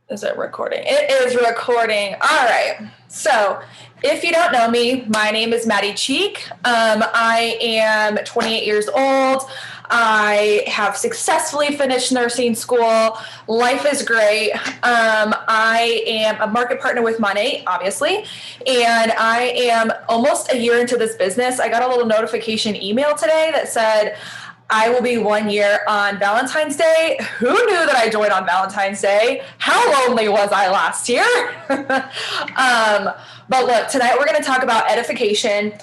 Is it recording? It is recording. All right. So, if you don't know me, my name is Maddy Cheek. I am 28 years old. I have successfully finished nursing school. Life is great. I am a market partner with Maddy, obviously, and I am almost a year into this business. I got a little notification email today that said, I will be 1 year on Valentine's Day. Who knew that I joined on Valentine's Day? How lonely was I last year? But look, tonight we're going to talk about edification.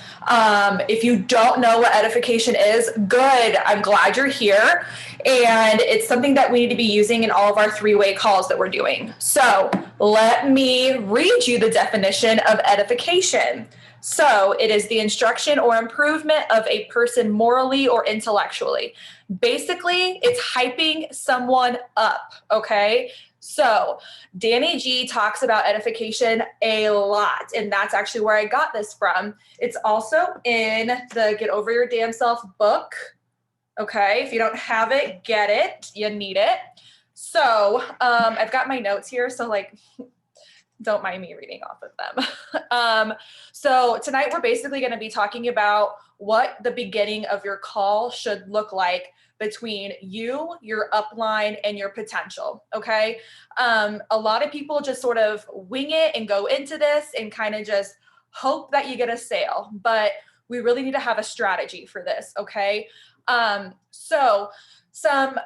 If you don't know what edification is, good. I'm glad you're here. And it's something that we need to be using in all of our three-way calls that we're doing. So let me read you the definition of edification. So it is the instruction or improvement of a person morally or intellectually. Basically, it's hyping someone up, okay? So Danny G talks about edification a lot, and that's actually where I got this from. It's also in the Get Over Your Damn Self book, okay? If you don't have it, get it. You need it. So I've got my notes here, so like don't mind me reading off of them. So tonight we're basically going to be talking about what the beginning of your call should look like between you, your upline, and your potential, okay? A lot of people just sort of wing it and go into this and kind of just hope that you get a sale, but we really need to have a strategy for this, okay? So some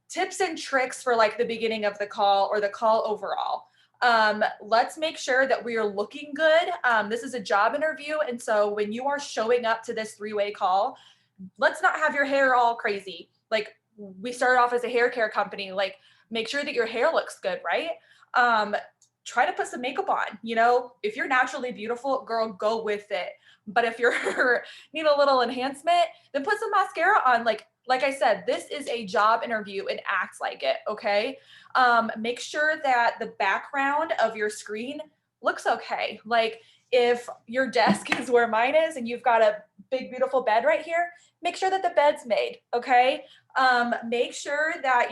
tips and tricks for like the beginning of the call or the call overall. Let's make sure that we are looking good. This is a job interview. And so when you are showing up to this three-way call, let's not have your hair all crazy. Like we started off as a hair care company, like make sure that your hair looks good, right? Try to put some makeup on, you know, if you're naturally beautiful, girl, go with it. But if you're need a little enhancement, then put some mascara on. Like I said, this is a job interview and act like it, okay? Make sure that the background of your screen looks okay. Like if your desk is where mine is and you've got a big, beautiful bed right here, make sure that the bed's made, okay? Make sure that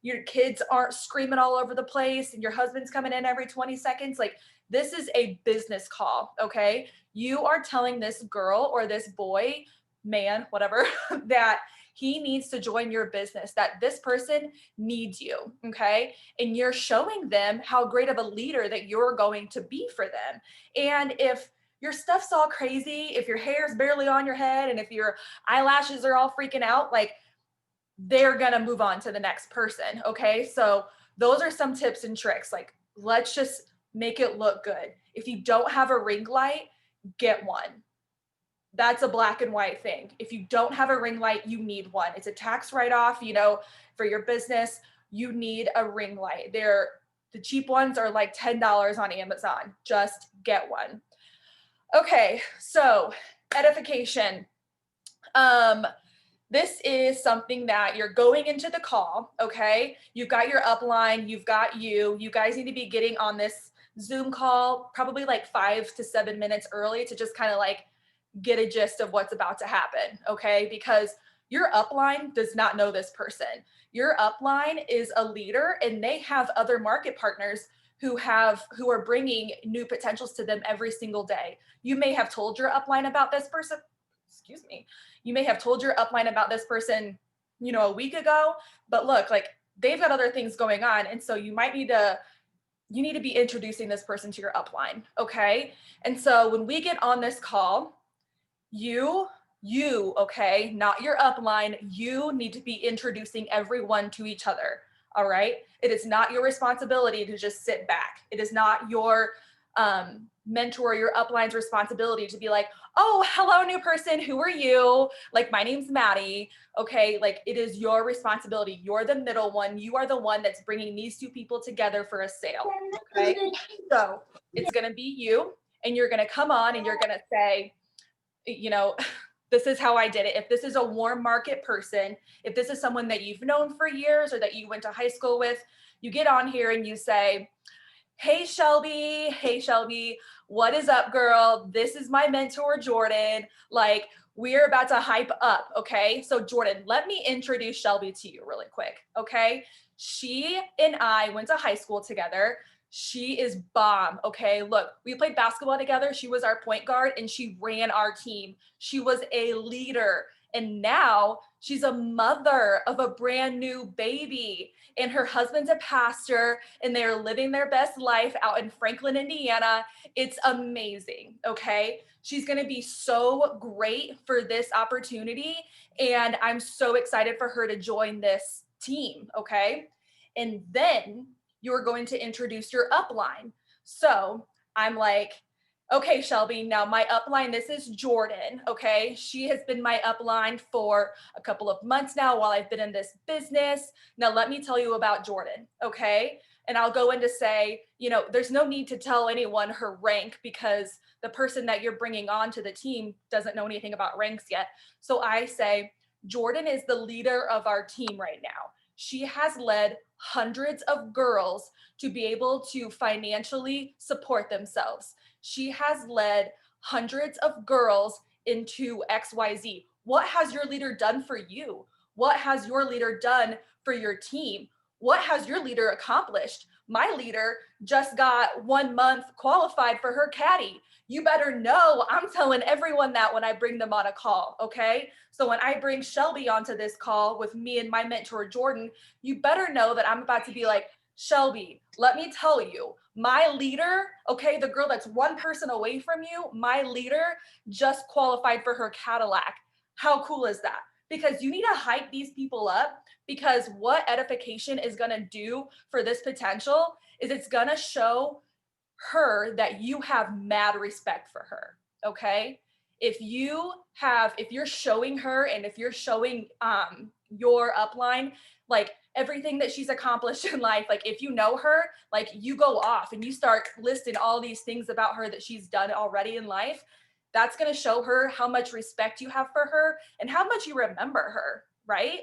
your kids aren't screaming all over the place and your husband's coming in every 20 seconds. Like this is a business call, okay? You are telling this girl or this boy, man, whatever, that he needs to join your business, that this person needs you, okay? And you're showing them how great of a leader that you're going to be for them. And if your stuff's all crazy, if your hair's barely on your head, and if your eyelashes are all freaking out, like they're gonna move on to the next person, okay? So those are some tips and tricks. Like, let's just make it look good. If you don't have a ring light, get one. That's a black and white thing. If you don't have a ring light, you need one. It's a tax write-off, you know, for your business. You need a ring light. The cheap ones are like $10 on Amazon. Just get one. Okay, so edification. This is something that you're going into the call, okay? You've got your upline, you've got you. You guys need to be getting on this Zoom call probably like 5 to 7 minutes early to just kind of like get a gist of what's about to happen, okay? Because your upline does not know this person. Your upline is a leader and they have other market partners who are bringing new potentials to them every single day. You may have told your upline about this person, excuse me. You may have told your upline about this person, you know, a week ago, but look, like they've got other things going on. And so you need to be introducing this person to your upline, okay? And so when we get on this call, you, okay, not your upline, you need to be introducing everyone to each other, all right? It is not your responsibility to just sit back. It is not your mentor, your upline's responsibility to be like, oh, hello, new person, who are you? Like, my name's Maddy, okay? Like, it is your responsibility. You're the middle one. You are the one that's bringing these two people together for a sale, okay? So it's gonna be you, and you're gonna come on and you're gonna say, you know, this is how I did it. If this is a warm market person, if this is someone that you've known for years or that you went to high school with, you get on here and you say, hey, Shelby, what is up, girl? This is my mentor, Jordan. Like, we're about to hype up, okay? So Jordan, let me introduce Shelby to you really quick, okay? She and I went to high school together. She is bomb, okay? Look, we played basketball together. She was our point guard and she ran our team. She was a leader. And now she's a mother of a brand new baby. And her husband's a pastor and they're living their best life out in Franklin, Indiana. It's amazing, okay? She's going to be so great for this opportunity. And I'm so excited for her to join this team, okay? And then you're going to introduce your upline. So I'm like, okay, Shelby, now my upline, this is Jordan, okay? She has been my upline for a couple of months now while I've been in this business. Now, let me tell you about Jordan, okay? And I'll go in to say, there's no need to tell anyone her rank because the person that you're bringing on to the team doesn't know anything about ranks yet. So I say, Jordan is the leader of our team right now. She has led hundreds of girls to be able to financially support themselves. She has led hundreds of girls into XYZ. What has your leader done for you? What has your leader done for your team? What has your leader accomplished? My leader just got 1 month qualified for her caddy. You better know I'm telling everyone that when I bring them on a call, okay? So when I bring Shelby onto this call with me and my mentor, Jordan, you better know that I'm about to be like, Shelby, let me tell you, my leader, okay, the girl that's one person away from you, my leader just qualified for her Cadillac. How cool is that? Because you need to hype these people up because what Edification is going to do for this potential is it's going to show her that you have mad respect for her, okay? If you're showing her and if you're showing your upline like everything that she's accomplished in life, like if you know her, like you go off and you start listing all these things about her that she's done already in life, that's going to show her how much respect you have for her and how much you remember her, right?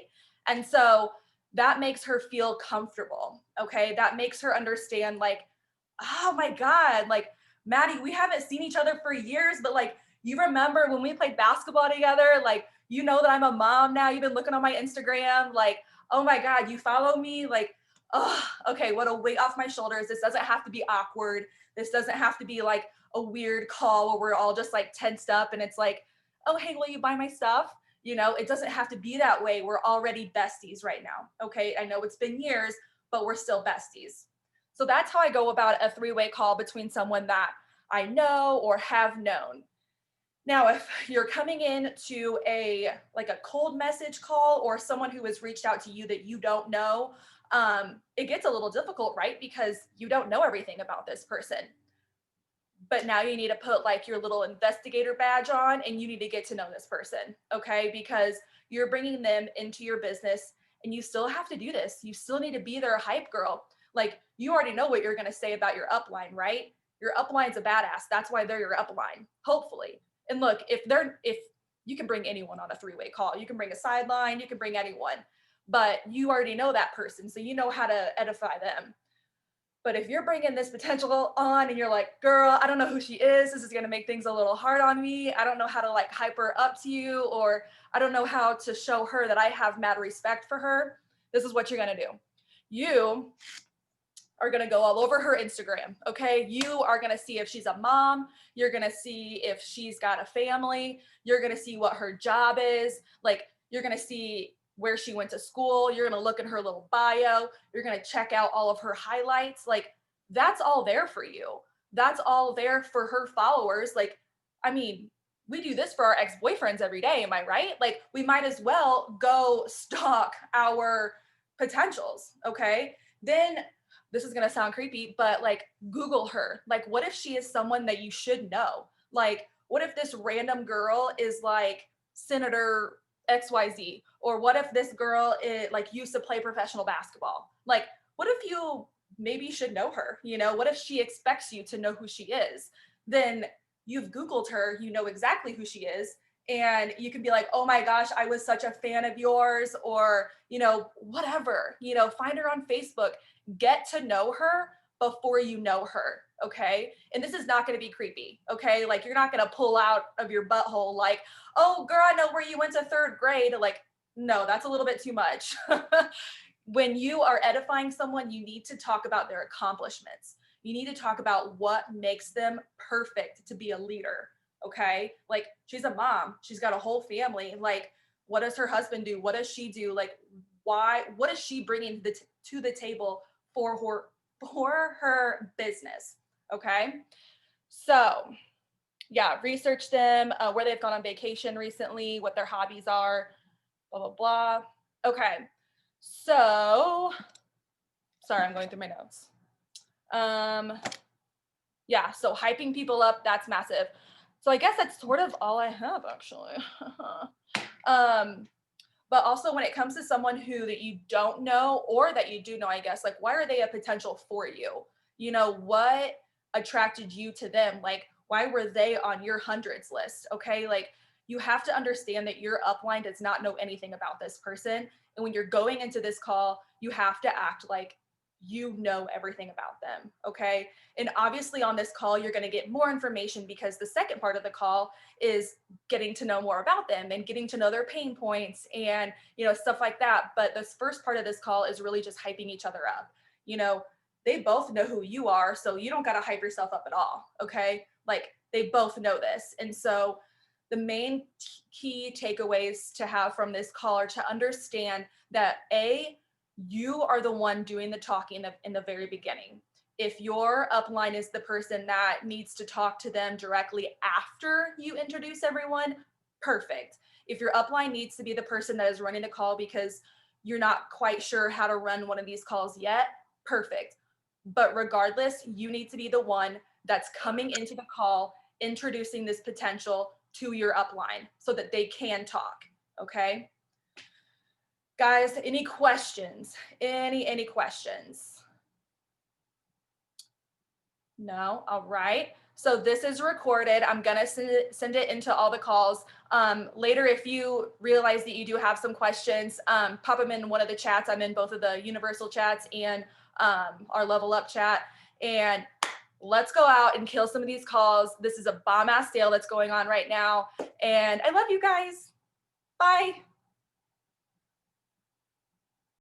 And so that makes her feel comfortable, okay? That makes her understand like, oh my God, like Maddy, we haven't seen each other for years, but like you remember when we played basketball together, like you know that I'm a mom now. You've been looking on my Instagram, like, oh my God, you follow me, like, oh, okay, what a weight off my shoulders. This doesn't have to be awkward. This doesn't have to be like a weird call where we're all just like tensed up and it's like, oh, hey, will you buy my stuff? It doesn't have to be that way. We're already besties right now. Okay. I know it's been years, but we're still besties. So that's how I go about a three-way call between someone that I know or have known. Now, if you're coming in to a cold message call or someone who has reached out to you that you don't know, it gets a little difficult, right? Because you don't know everything about this person. But now you need to put like your little investigator badge on and you need to get to know this person, okay? Because you're bringing them into your business and you still have to do this. You still need to be their hype girl. Like you already know what you're going to say about your upline, right? Your upline's a badass. That's why they're your upline, hopefully. And look, if you can bring anyone on a three-way call, you can bring a sideline, you can bring anyone, but you already know that person. So you know how to edify them. But if you're bringing this potential on and you're like, girl, I don't know who she is. This is going to make things a little hard on me. I don't know how to like hype her up to you, or I don't know how to show her that I have mad respect for her. This is what you're going to do. You are going to go all over her Instagram. Okay. You are going to see if she's a mom. You're going to see if she's got a family. You're going to see what her job is. Like you're going to see where she went to school. You're going to look in her little bio. You're going to check out all of her highlights. Like that's all there for you. That's all there for her followers. Like, I mean, we do this for our ex-boyfriends every day. Am I right? Like we might as well go stalk our potentials. Okay. Then this is going to sound creepy, but like Google her. Like, what if she is someone that you should know? Like, what if this random girl is like Senator XYZ? Or what if this girl like used to play professional basketball? Like, what if you maybe should know her? What if she expects you to know who she is? Then you've Googled her, you know exactly who she is. And you can be like, oh my gosh, I was such a fan of yours, or, whatever, find her on Facebook, get to know her, before you know her. Okay. And this is not going to be creepy. Okay. Like you're not going to pull out of your butthole like, oh, girl, I know where you went to third grade. Like, no, that's a little bit too much. When you are edifying someone, you need to talk about their accomplishments. You need to talk about what makes them perfect to be a leader. Okay. Like she's a mom, she's got a whole family. Like, what does her husband do? What does she do? Like, why? What is she bringing to the table for her business? Okay. So, yeah, research them, where they've gone on vacation recently, what their hobbies are, blah, blah, blah. Okay. So, sorry, I'm going through my notes. Yeah, so hyping people up, that's massive. So I guess that's sort of all I have actually. But also when it comes to someone who that you don't know or that you do know, I guess, like why are they a potential for you? You know, what attracted you to them? Like why were they on your hundreds list? Okay, like you have to understand that your upline does not know anything about this person. And when you're going into this call, you have to act like you know everything about them. Okay. And obviously on this call, you're going to get more information because the second part of the call is getting to know more about them and getting to know their pain points and, you know, stuff like that. But this first part of this call is really just hyping each other up. You know, they both know who you are, so you don't got to hype yourself up at all. Okay. Like they both know this. And so the main key takeaways to have from this call are to understand that you are the one doing the talking in the very beginning. If your upline is the person that needs to talk to them directly after you introduce everyone, perfect. If your upline needs to be the person that is running the call because you're not quite sure how to run one of these calls yet, perfect. But regardless, you need to be the one that's coming into the call, introducing this potential to your upline so that they can talk. Okay. Guys, any questions? Any questions? No? All right. So this is recorded. I'm going to send it into all the calls. Later, if you realize that you do have some questions, pop them in one of the chats. I'm in both of the universal chats and our level up chat. And let's go out and kill some of these calls. This is a bomb ass sale that's going on right now. And I love you guys. Bye.